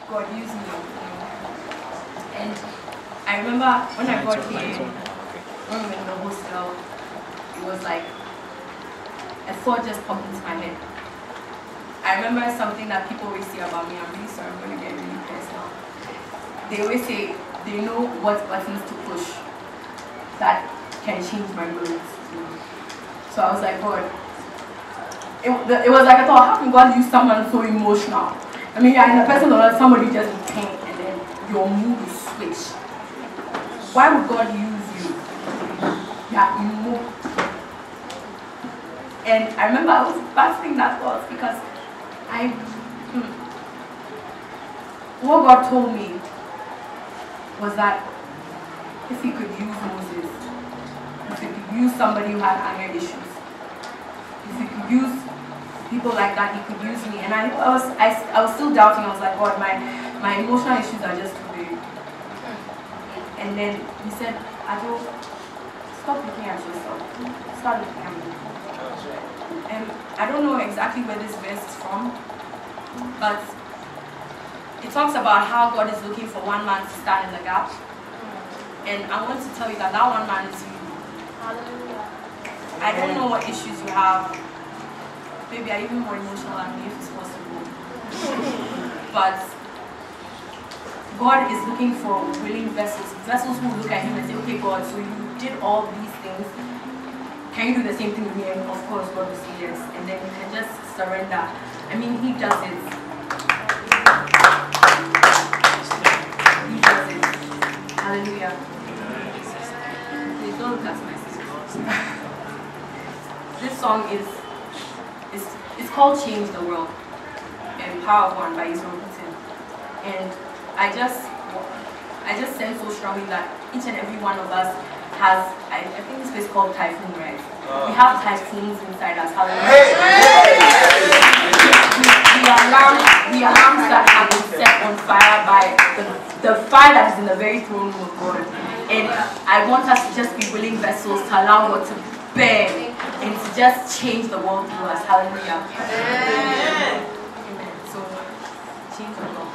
God used me. And I remember when I got here, when we were in the hostel, it was like a thought just popped into my head. I remember something that people always say about me. I'm really sorry, I'm going to get really personal. They always say they know what buttons to push that can change my moods. So I was like, God, it was like I thought, how can God use someone so emotional? I mean, you're in a person or somebody just in pain and then your mood will switch. Why would God use you? Yeah, emotional. And I remember I was fasting that thought because what God told me was that if He could use Moses, if He could use somebody who had anger issues, if He could use people like that, He could use me. And I was still doubting. I was like, God, my emotional issues are just too big. And then He said, Adjo, stop looking at yourself. Start looking at me. And I don't know exactly where this verse is from, but it talks about how God is looking for one man to stand in the gap. And I want to tell you that that one man is you. Hallelujah. I don't know what issues you have. Maybe I'm even more emotional than me if it's possible. But God is looking for willing vessels. Vessels who look at Him and say, okay, God, so you did all these things. Can you do the same thing with me? And of course, God will say yes. And then you can just surrender. I mean, He does it. He does it. Hallelujah. Please don't look at my sister. This song is called Change the World. And Power of One by Israel Putin. And I just sense so strongly that each and every one of us has, I think this place is called typhoon, right? We have typhoons inside us. Hallelujah. We are lamps that have been set on fire by the fire that is in the very throne room of God. And I want us to just be willing vessels to allow God to burn and to just change the world through us. Hallelujah. Amen. So, change the world.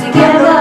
Together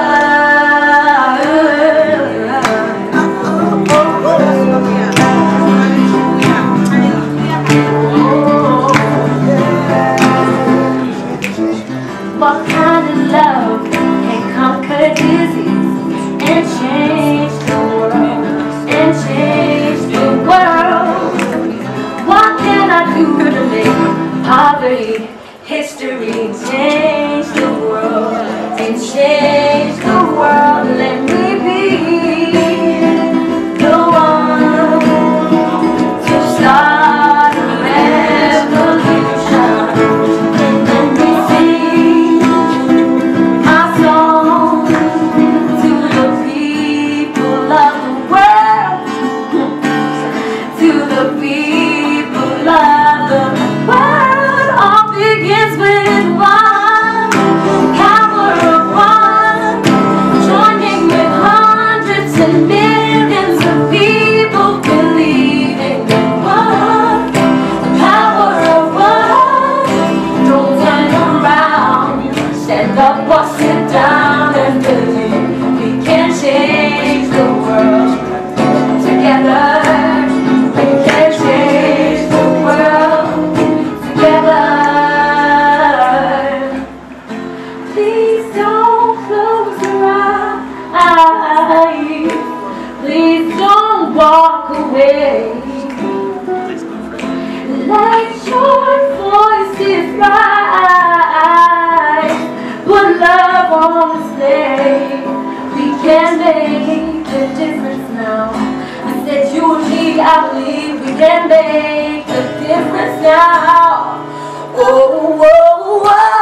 make a difference now. I said you and me, I believe we can make a difference now. Oh, oh, oh.